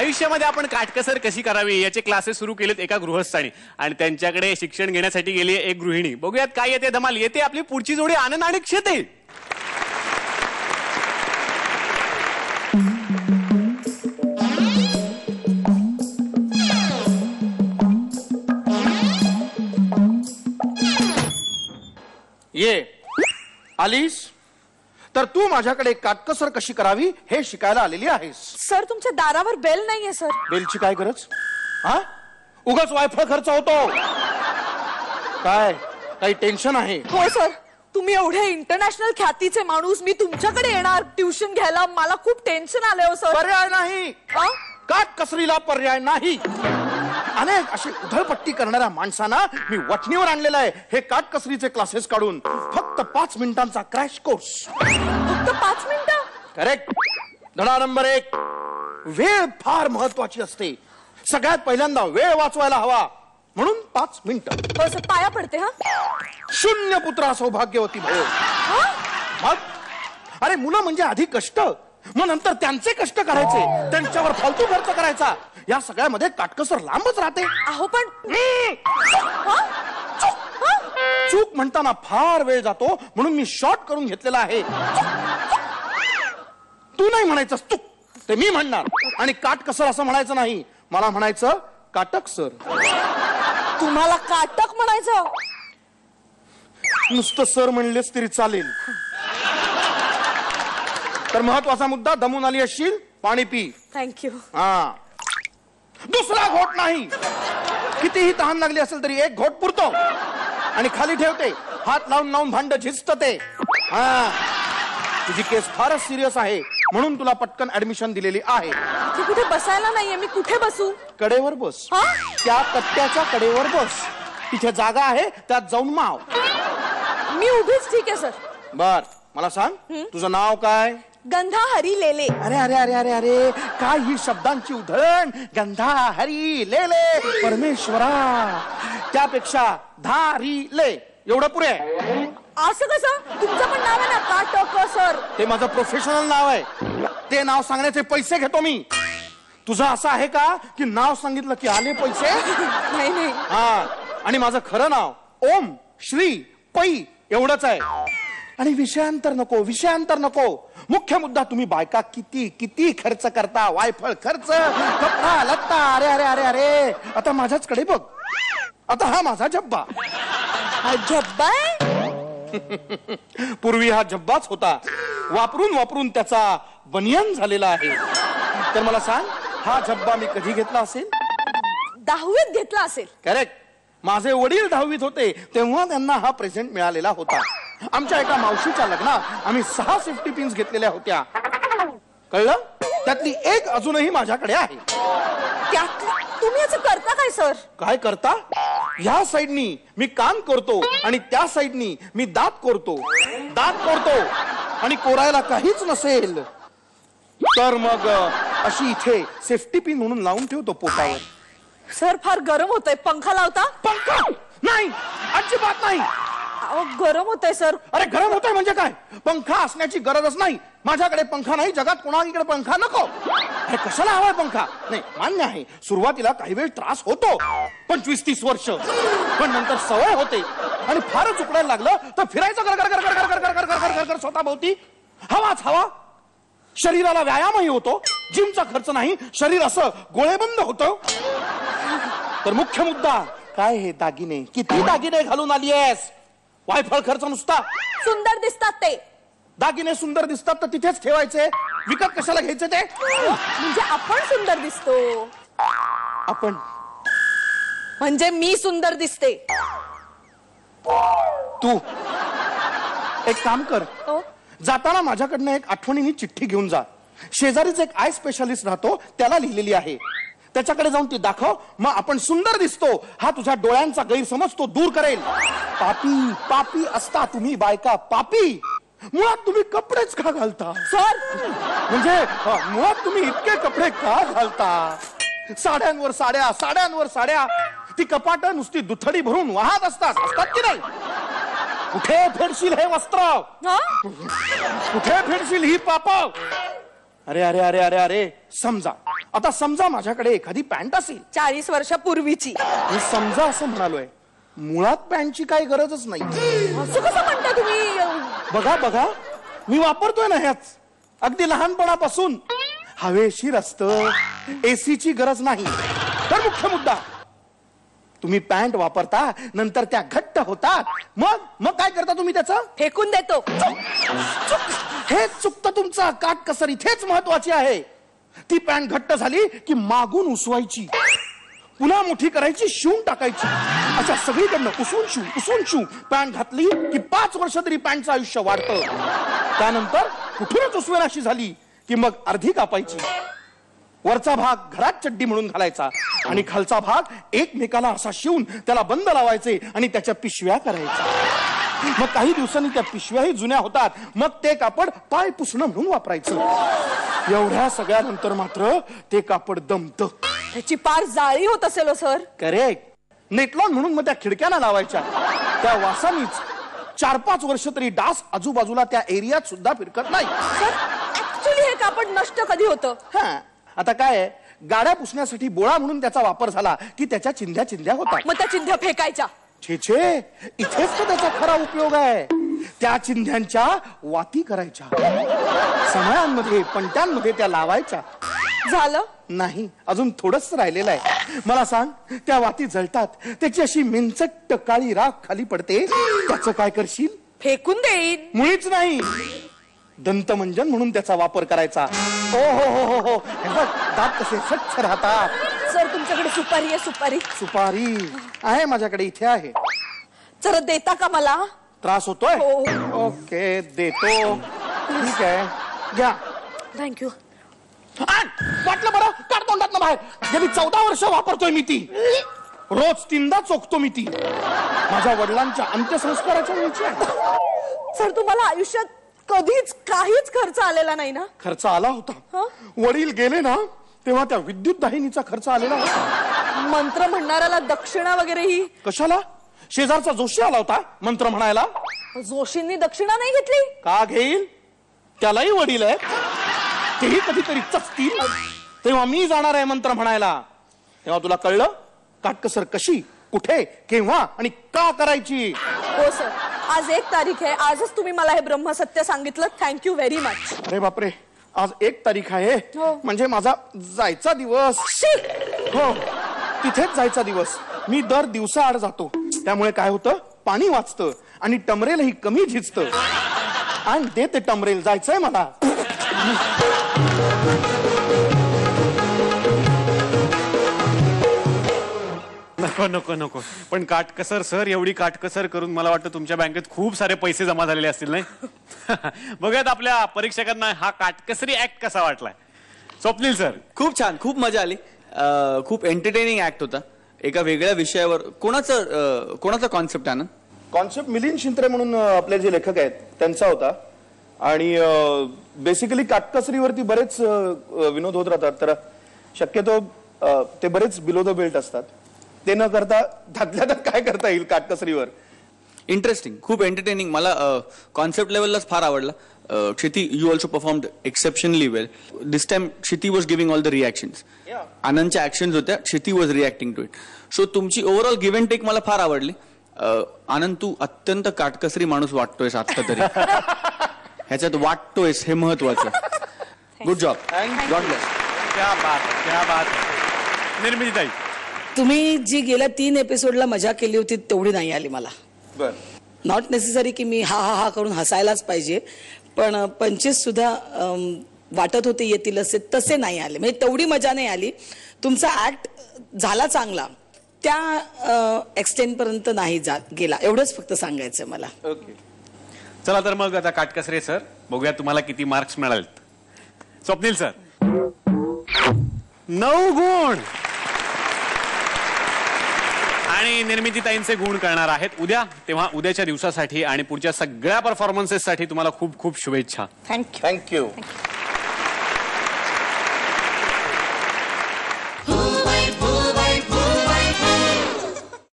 आयुष्यामध्ये आपण काटकसर कशी करावी याचे क्लासेस सुरू केलेत एका गृहस्थानी आणि त्यांच्याकडे शिक्षण घेण्यासाठी गेली एक गृहिणी. बघूयात काय येते धमाल. येते आपली पुढची जोडी आनंद आणि क्षेते. ये आलीस तर तू माझ्याकडे काटकसर कशी करावी हे शिकायला आलेली आहेस. सर तुमच्या दारावर बेल नाहीये सर. बेलची काय गरज? हा उगाच वायफळ खर्च होतो काय? काही टेन्शन आहे? हो सर, तुम्ही एवढे इंटरनॅशनल ख्यातीचे माणूस, मी तुमच्याकडे येणार ट्युशन घ्यायला, मला खूप टेन्शन आलंय हो सर. पर्याय नाही, काटकसरीला पर्याय नाही. अनेक अशी उधळपट्टी करणाऱ्या माणसांना मी वठणीवर आणलेलं आहे हे काटकसरीचे क्लासेस काढून. फक्त 5 मिनिटांचा क्रॅश कोर्स. फक्त 5 मिनिटं? करेक्ट. धडा नंबर 1, वेळ फार महत्वाची असते. सगळ्यात पहिल्यांदा वेळ वाचवायला हवा म्हणून 5 मिनिटं. हो सर, पाया पडते. हा, शून्य पुत्रा सौभाग्यवती भव. मग अरे मुलं म्हणजे आधी कष्ट, मग नंतर त्यांचे कष्ट करायचे, त्यांच्यावर फालतू खर्च करायचा. या सगळ्यामध्ये काटकसर लांबच राहते. अहो पण चूक म्हणताना फार वेळ जातो म्हणून मी शॉर्ट करून घेतलेला आहे. तू नाही म्हणायचंस चूक, ते मी म्हणणार. आणि काटकसर असं म्हणायचं नाही, मला म्हणायचं काटकसर. तुम्हाला काटक म्हणायचं? नुसतं सर म्हणलेस तरी चालेल. तर महत्वाचा मुद्दा, दमून आली असशील, पाणी पी. थँक्यू. हा, दुसरा घोट नाही. कितीही तहान लागली असेल तरी एक घोट पुरतो. आणि खाली ठेवते, हात लावून लावून भांड झिजत ते. हा, तुझी केस फारच सिरियस आहे म्हणून तुला पटकन ऍडमिशन दिलेली आहे. कुठे बसायला नाहीये, मी कुठे बसू? कडेवर बस. त्या कट्ट्याच्या कडेवर बस. तिथे जागा आहे, त्यात जाऊन माव. मी उभीच ठीक आहे सर. बर, मला सांग तुझं नाव काय? गंधा हरी लेले. अरे अरे अरे अरे अरे, काय ही शब्दांची उधळण. गंधा हरी लेले परमेश्वरा. त्यापेक्षा धारी ले एवढं पुरे. असं कसं? तुमचं पण नाव आहे ना काटक सर. ते माझं प्रोफेशनल नाव आहे. ते नाव सांगण्याचे पैसे घेतो मी. तुझं असं आहे का की नाव सांगितलं की आले पैसे? नाही नाही. हा, आणि माझं खरं नाव ओम श्री पै एवढंच आहे. आणि विषयांतर नको, विषयांतर नको. मुख्य मुद्दा, तुम्ही बायका किती किती खर्च करता. वायफळ खर्च, कपडा लत्ता. अरे अरे अरे अरे, आता माझ्याचकडे बघ. आता हा माझा जब्बा. हा जब्बा आहे? पूर्वी हा जब्बाच होता. वापरून वापरून त्याचा बनियान झालेला आहे. तर मला सांग, हा जब्बा मी कधी घेतला असेल? 10वीत घेतला असेल. करेक्ट. माझे वडील 10वीत होते तेव्हा त्यांना हा प्रेझेंट मिळालेला होता. आमच्या एका मावशीच्या लग्नात आम्ही 6 सेफ्टी पिन्स घेतलेल्या होत्या. कळलं? त्यातली एक अजूनही माझ्याकडे आहे. तुम्ही याचं करता काय सर? काय करता? ह्या साईडनी मी कान करतो आणि त्या साईडनी मी दात कोरतो. दात कोरतो आणि कोरायला काहीच नसेल तर मग अशी इथे सेफ्टी पिन म्हणून लावून ठेवतो पोटावर. सर फार गरम होतंय, पंखा लावता? पंखा नाही, अजिबात नाही. अहो गरम होतंय सर. अरे गरम होतंय म्हणजे काय? पंखा असण्याची गरजच नाही. माझ्याकडे पंखा नाही, जगात कोणाकडे पंखा नको. अरे कशाला हवाय पंखा? नाही, मान्य आहे सुरुवातीला काही वेळ त्रास होतो, 25-30 वर्ष, पण नंतर सवय होते. आणि फारच उकडायला लागलं तर फिरायचं कर कर कर कर कर कर कर कर कर स्वतःभोवती. हवाच हवा. शरीराला व्यायामही होतो. जिमचा खर्च नाही, शरीर असं गोळेबंद होतं. तर मुख्य मुद्दा काय, हे दागिने किती दागिने घालून आली आहेस? वायफळ खर्च नुसता. सुंदर दिसतात ते दागिने. सुंदर दिसतात तर तिथेच ठेवायचे, विकत कशाला घ्यायचे ते? म्हणजे आपण सुंदर दिसतो. आपण म्हणजे मी सुंदर दिसते. तू एक काम कर, जाताना माझ्याकडनं एक आठवणीने चिठ्ठी घेऊन जा. शेजारीच एक आय स्पेशालिस्ट राहतो, त्याला लिहिलेली आहे. त्याच्याकडे जाऊन ती दाखव. मग आपण सुंदर दिसतो हा तुझ्या डोळ्यांचा गैरसमज तो दूर करेल. पापी पापी असता तुम्ही बायका, पापी. मुळात तुम्ही कपडेच का घालता सर? म्हणजे मुळात तुम्ही इतके कपडे का घालता? साड्यांवर साड्या, साड्यांवर साड्या. ती कपाट नुसती दुथडी भरून वाहत असतात की नाही? कुठे फेडशील हे वस्त्र? कुठे फेडशील ही पाप? अरे अरे अरे अरे अरे, समजा आता समजा माझ्याकडे एखादी पॅन्ट असेल, 40 वर्षापूर्वीची. मी समजा असं म्हणालोय, मुळात पॅन्टची काही गरजच नाही. असं कसं म्हणता तुम्ही? बघा बघा, मी वापरतोय ना ह्याच, अगदी लहानपणापासून. हवेशीर असतं, एसीची गरज नाही. तर मुख्य मुद्दा, तुम्ही पॅन्ट वापरता, नंतर त्या घट्ट होतात, मग काय करता तुम्ही त्याचं? फेकून देतो. हेच चुकतं तुमचं. काटकसर इथेच महत्वाची आहे. ती पॅन्ट घट्ट झाली की मागून उसवायची, पुन्हा मोठी करायची, शिवून टाकायची. अच्छा, सगळीकडनं उसून शिव पॅन्ट घातली की 5 वर्ष तरी पॅन्टचं आयुष्य वाढतं. त्यानंतर कुठूनच उसवेनाशी झाली की मग अर्धी कापायची. वरचा भाग घरात चड्डी म्हणून घालायचा आणि खालचा भाग एकमेकाला असा शिवून त्याला बंद लावायचे आणि त्याच्या पिशव्या करायच्या. मग काही दिवसांनी त्या पिशव्याही जुन्या होतात. मग ते कापड पाय पुसणं म्हणून वापरायचं. एवढ्या सगळ्यानंतर मात्र ते कापड दमतं. त्याची पार जाळी होत असेल सर. करेक्ट. नेटलॉन म्हणून मग त्या खिडक्यांना लावायच्या. त्या वासानीच 4-5 वर्ष तरी डास आजूबाजूला त्या एरियात सुद्धा फिरकत नाही. सर ऍक्च्युली हे कापड नष्ट कधी होतं? हा, आता काय आहे, गाड्या पुसण्यासाठी बोळा म्हणून त्याचा वापर झाला की त्याच्या चिंध्या होतात. मग त्या चिंध्या फेकायच्या. छे छे, इथेच तर त्याचा खरा उपयोग आहे. त्या चिंध्यांच्या वाती करायच्या, समयांमध्ये पणत्यांमध्ये त्या लावायच्या. झालं नाही, अजून थोडंच राहिलेलं आहे. मला सांग, त्या वाती जळतात, त्याची अशी मिंचट काळी राख खाली पडते, त्याचं काय करशील? फेकून देईन. मुळीच नाही, दंतमंजन म्हणून त्याचा वापर करायचा. हो हो हो हो हो, दात कसे स्वच्छ राहतात. सर तुमच्याकडे सुपारी आहे? सुपारी आहे माझ्याकडे, इथे आहे. जरा देता का मला? त्रास होतोय? हो. ओके, देतो. ठीक आहे, घ्या. थँक्यू. वाटलं बरं, काढ तोंडातनं बाहेर. गेली 14 वर्ष वापरतोय मी ती. रोज 3दा चोखतो मी ती. माझ्या वडिलांच्या अंत्यसंस्काराच्या वेळची आहे. सर तुम्हाला आयुष्यात कधीच काहीच खर्च आलेला नाही ना? खर्च आला होता. वडील गेले ना तेव्हा त्या विद्युत दाहिनीचा खर्च आलेला होता. मंत्र म्हणणाऱ्याला दक्षिणा वगैरेही? कशाला? शेजारचा जोशी आला होता मंत्र म्हणायला. जोशींनी दक्षिणा नाही घेतली? का घेईल? त्यालाही वडील आहे, तेही कधीतरी चचतील. तेव्हा मी जाणार आहे मंत्र म्हणायला. तेव्हा तुला कळलं काटकसर कशी, कुठे, केव्हा आणि का करायची. हो सर, आज 1 तारीख आहे. आजच तुम्ही मला हे ब्रह्मसत्य सांगितलं. Thank you very much. अरे बापरे, आज 1 तारीख आहे. हो. म्हणजे माझा जायचा दिवस. हो, तिथेच जायचा दिवस. मी दर दिवसाआड जातो, त्यामुळे काय होतं, पाणी वाचतं आणि टमरेलही कमी झिजतं. आणि ते टमरेल जायचंय मला. नको. पण काटकसर सर, एवढी काटकसर करून मला वाटतं तुमच्या बँकेत खूप सारे पैसे जमा झालेले असतील नाही? बघूयात आपल्या परीक्षकांना हा काटकसरी ऍक्ट कसा वाटलाय. स्वप्नील सर. खूप छान, खूप मजा आली. खूप एंटरटेनिंग ऍक्ट होता. एका वेगळ्या विषयावर. कोणाचा कॉन्सेप्ट आहे ना? कॉन्सेप्ट मिलिंद शिंत्रे म्हणून आपले जे लेखक आहेत त्यांचा होता. आणि बेसिकली काटकसरीवरती बरेच विनोद होत राहतात. तर शक्यतो ते बरेच बिलो द बेल्ट असतात. ते न करता त्यातल्या त्यात काय करता येईल काटकसरीवर. इंटरेस्टिंग, खूप एंटरटेनिंग. मला कॉन्सेप्ट लेवललाच फार आवडला. Kshiti, you also performed exceptionally well. This time Kshiti was giving all the reactions. आनंदच्या ऍक्शन्स होत्या, Kshiti was reacting to it. So तुमची ओव्हरऑल गिव्ह अँड टेक मला फार आवडली. आनंद, तू अत्यंत काटकसरी माणूस वाटतोयस आत्ता तरी. ह्याच्यात वाटतोयस हे महत्वाचं. Good job. God bless. क्या बात. निर्मितीताई. तुम्ही जी गेल्या 3 एपिसोडला मजा केली होती तेवढी नाही आली मला. बर. नॉट नेसेसरी की मी हा करून हसायलाच पाहिजे, पण 25 सुद्धा वाटत होते येतील असे, तसे नाही आले. म्हणजे तेवढी मजा नाही आली. तुमचा ऍक्ट झाला चांगला, त्या एक्सटेंट पर्यंत नाही गेला, एवढंच फक्त सांगायचंय मला. ओके, चला तर मग आता काटकसरे सर, बघूया तुम्हाला किती मार्क्स मिळालेत. स्वप्नील सर. 9 गुण. आणि निर्मितीताईंचे गुण करणार आहेत उद्या. तेव्हा उद्याच्या दिवसासाठी आणि पुढच्या सगळ्या परफॉर्मन्सेससाठी तुम्हाला खूप खूप शुभेच्छा. थँक्यू. थँक्यू.